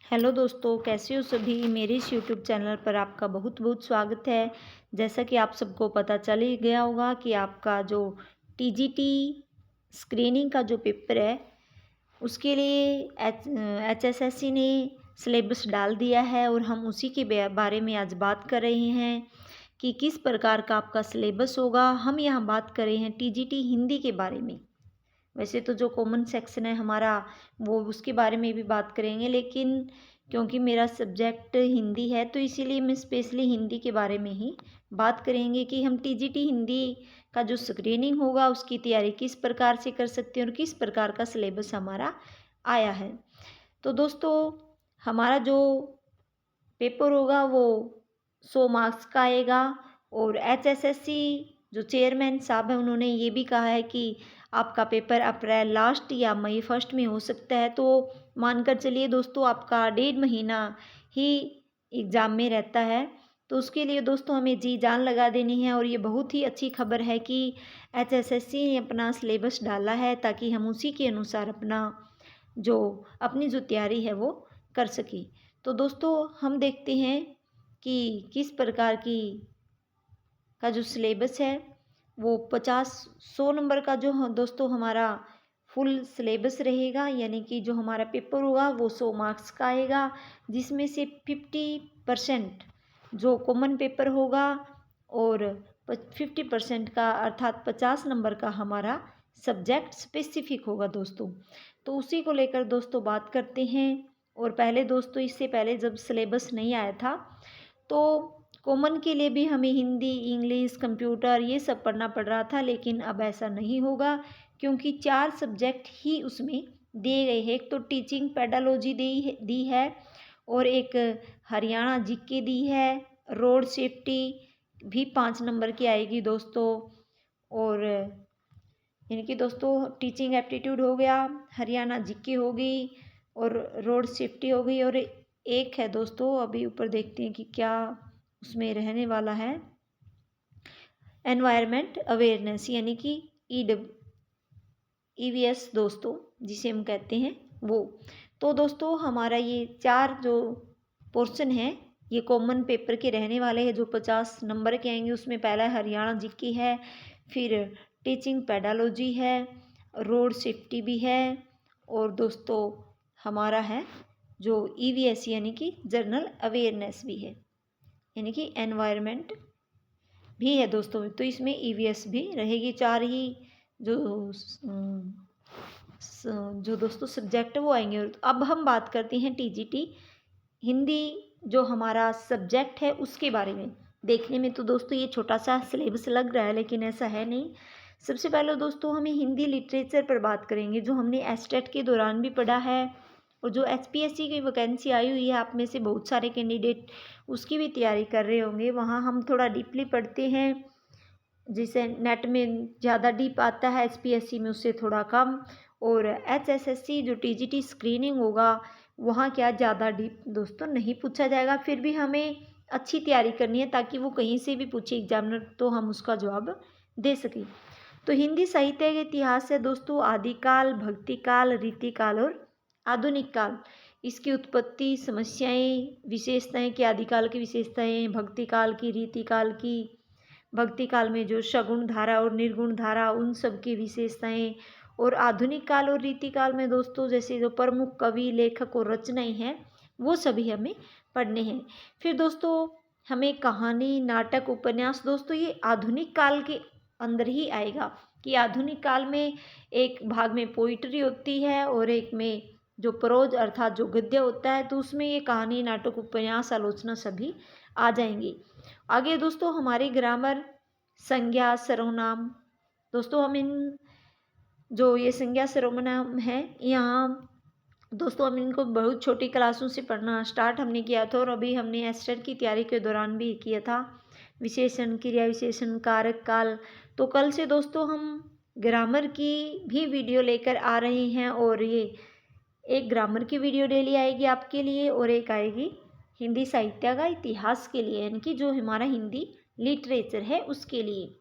Hello दोस्तों, कैसे हो सभी। मेरे इस यूट्यूब चैनल पर आपका बहुत बहुत स्वागत है। जैसा कि आप सबको पता चल ही गया होगा कि आपका जो टीजीटी स्क्रीनिंग का जो पेपर है उसके लिए एचएसएससी ने सिलेबस डाल दिया है और हम उसी के बारे में आज बात कर रहे हैं कि किस प्रकार का आपका सिलेबस होगा। हम यहाँ बात कर रहे हैं टीजीटी हिंदी के बारे में। वैसे तो जो कॉमन सेक्शन है हमारा वो उसके बारे में भी बात करेंगे, लेकिन क्योंकि मेरा सब्जेक्ट हिंदी है तो इसीलिए मैं स्पेशली हिंदी के बारे में ही बात करेंगे कि हम टीजीटी हिंदी का जो स्क्रीनिंग होगा उसकी तैयारी किस प्रकार से कर सकते हैं और किस प्रकार का सिलेबस हमारा आया है। तो दोस्तों, हमारा जो पेपर होगा वो 100 मार्क्स का आएगा और एचएसएससी जो चेयरमैन साहब हैं उन्होंने ये भी कहा है कि आपका पेपर अप्रैल लास्ट या मई फर्स्ट में हो सकता है। तो मानकर चलिए दोस्तों, आपका 1.5 महीना ही एग्ज़ाम में रहता है। तो उसके लिए दोस्तों हमें जी जान लगा देनी है और ये बहुत ही अच्छी खबर है कि एचएसएससी ने अपना सिलेबस डाला है ताकि हम उसी के अनुसार अपनी जो तैयारी है वो कर सकें। तो दोस्तों हम देखते हैं कि किस प्रकार का जो सिलेबस है वो 100 नंबर का जो दोस्तों हमारा फुल सिलेबस रहेगा, यानी कि जो हमारा पेपर होगा वो 100 मार्क्स का आएगा, जिसमें से 50% जो कॉमन पेपर होगा और 50% का अर्थात 50 नंबर का हमारा सब्जेक्ट स्पेसिफिक होगा दोस्तों। तो उसी को लेकर दोस्तों बात करते हैं। और पहले दोस्तों, इससे पहले जब सिलेबस नहीं आया था तो कॉमन के लिए भी हमें हिंदी, इंग्लिश, कंप्यूटर ये सब पढ़ना पड़ रहा था, लेकिन अब ऐसा नहीं होगा क्योंकि 4 सब्जेक्ट ही उसमें दिए गए हैं। एक तो टीचिंग पेडालॉजी दी है और एक हरियाणा जीके दी है, रोड सेफ्टी भी 5 नंबर की आएगी दोस्तों। और यानी कि दोस्तों टीचिंग एप्टीट्यूड हो गया, हरियाणा जीके हो गई और रोड सेफ्टी हो गई, और एक है दोस्तों अभी ऊपर देखते हैं कि क्या उसमें रहने वाला है, एनवायरनमेंट अवेयरनेस यानी कि ईवीएस दोस्तों जिसे हम कहते हैं वो। तो दोस्तों हमारा ये 4 जो पोर्शन है ये कॉमन पेपर के रहने वाले हैं जो 50 नंबर के आएंगे। उसमें पहला हरियाणा जीके है, फिर टीचिंग पेडालॉजी है, रोड सेफ्टी भी है और दोस्तों हमारा है जो ईवीएस यानी कि जनरल अवेयरनेस भी है, यानी कि एनवायरनमेंट भी है दोस्तों। तो इसमें ईवीएस भी रहेगी। 4 ही जो दोस्तों सब्जेक्ट वो आएंगे। अब हम बात करते हैं टीजीटी हिंदी जो हमारा सब्जेक्ट है उसके बारे में। देखने में तो दोस्तों ये छोटा सा सिलेबस लग रहा है, लेकिन ऐसा है नहीं। सबसे पहले दोस्तों हमें हिंदी लिटरेचर पर बात करेंगे जो हमने एसटेट के दौरान भी पढ़ा है और जो एचपीएससी की वैकेंसी आई हुई है, आप में से बहुत सारे कैंडिडेट उसकी भी तैयारी कर रहे होंगे। वहाँ हम थोड़ा डीपली पढ़ते हैं, जिसे नेट में ज़्यादा डीप आता है, एचपीएससी में उससे थोड़ा कम। और एचएसएससी जो टीजीटी स्क्रीनिंग होगा वहाँ क्या ज़्यादा डीप दोस्तों नहीं पूछा जाएगा। फिर भी हमें अच्छी तैयारी करनी है ताकि वो कहीं से भी पूछे एग्जामिनर तो हम उसका जवाब दे सकें। तो हिंदी साहित्य का इतिहास है दोस्तों आदिकाल, भक्तिकाल, रीतिकाल और आधुनिक काल। इसकी उत्पत्ति, समस्याएं, विशेषताएं कि आदिकाल की विशेषताएं, भक्तिकाल की, रीतिकाल की, भक्ति काल में जो सगुण धारा और निर्गुण धारा उन सब की विशेषताएं, और आधुनिक काल और रीति काल में दोस्तों जैसे जो प्रमुख कवि, लेखक और रचनाएं हैं वो सभी हमें पढ़ने हैं। फिर दोस्तों हमें कहानी, नाटक, उपन्यास दोस्तों ये आधुनिक काल के अंदर ही आएगा कि आधुनिक काल में एक भाग में पोइट्री होती है और एक में जो प्रोज अर्थात जो गद्य होता है, तो उसमें ये कहानी, नाटक, उपन्यास, आलोचना सभी आ जाएंगी। आगे दोस्तों हमारी ग्रामर, संज्ञा, सर्वनाम। दोस्तों हम इन जो ये संज्ञा सर्वनाम है यहाँ दोस्तों हम इनको बहुत छोटी क्लासों से पढ़ना स्टार्ट हमने किया था और अभी हमने एस्टेट की तैयारी के दौरान भी किया था। विशेषण, क्रिया विशेषण, कारक, काल। तो कल से दोस्तों हम ग्रामर की भी वीडियो लेकर आ रहे हैं और ये एक ग्रामर की वीडियो डेली आएगी आपके लिए और एक आएगी हिंदी साहित्य का इतिहास के लिए, यानी कि जो हमारा हिंदी लिटरेचर है उसके लिए।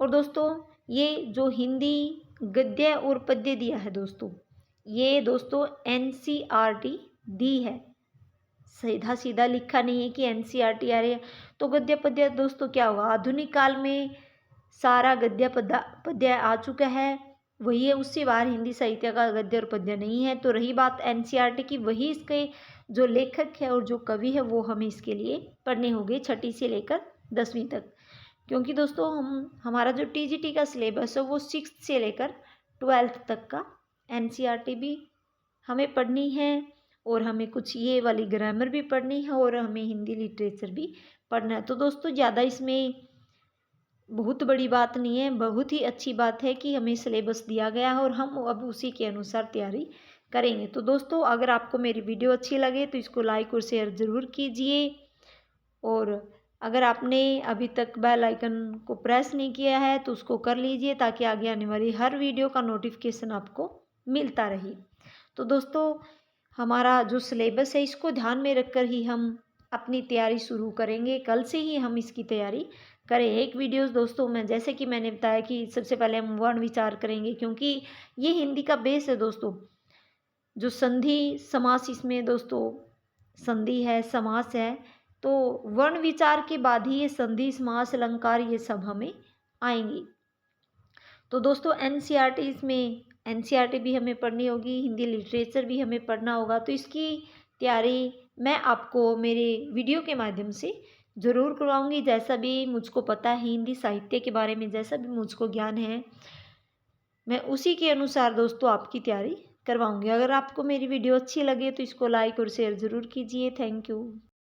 और दोस्तों ये जो हिंदी गद्य और पद्य दिया है दोस्तों, ये दोस्तों एनसीईआरटी दी है, सीधा सीधा लिखा नहीं है कि एनसीईआरटी आ रही है। तो गद्य पद्य दोस्तों क्या हुआ, आधुनिक काल में सारा गद्य पद्य आ चुका है, वही है, उससे बाहर हिंदी साहित्य का गद्य और पद्य नहीं है। तो रही बात एनसीईआरटी की, वही इसके जो लेखक है और जो कवि है वो हमें इसके लिए पढ़ने होंगे 6ठी से लेकर 10वीं तक। क्योंकि दोस्तों हमारा जो टीजीटी का सिलेबस है वो 6th से लेकर 12th तक का एनसीईआरटी भी हमें पढ़नी है, और हमें कुछ ये वाली ग्रामर भी पढ़नी है, और हमें हिंदी लिटरेचर भी पढ़ना है। तो दोस्तों ज़्यादा इसमें बहुत बड़ी बात नहीं है, बहुत ही अच्छी बात है कि हमें सिलेबस दिया गया है और हम अब उसी के अनुसार तैयारी करेंगे। तो दोस्तों अगर आपको मेरी वीडियो अच्छी लगे तो इसको लाइक और शेयर ज़रूर कीजिए, और अगर आपने अभी तक बेल आइकन को प्रेस नहीं किया है तो उसको कर लीजिए, ताकि आगे आने वाली हर वीडियो का नोटिफिकेशन आपको मिलता रहे। तो दोस्तों हमारा जो सिलेबस है इसको ध्यान में रखकर ही हम अपनी तैयारी शुरू करेंगे, कल से ही हम इसकी तैयारी करें। एक वीडियोस दोस्तों में जैसे कि मैंने बताया कि सबसे पहले हम वर्ण विचार करेंगे, क्योंकि ये हिंदी का बेस है दोस्तों। जो संधि समास इसमें दोस्तों संधि है, समास है, तो वर्ण विचार के बाद ही ये संधि समास अलंकार ये सब हमें आएंगी। तो दोस्तों एनसीईआरटी भी हमें पढ़नी होगी, हिंदी लिटरेचर भी हमें पढ़ना होगा। तो इसकी तैयारी मैं आपको मेरे वीडियो के माध्यम से ज़रूर करवाऊँगी। जैसा भी मुझको पता है हिंदी साहित्य के बारे में, जैसा भी मुझको ज्ञान है, मैं उसी के अनुसार दोस्तों आपकी तैयारी करवाऊँगी। अगर आपको मेरी वीडियो अच्छी लगे तो इसको लाइक और शेयर ज़रूर कीजिए। Thank you.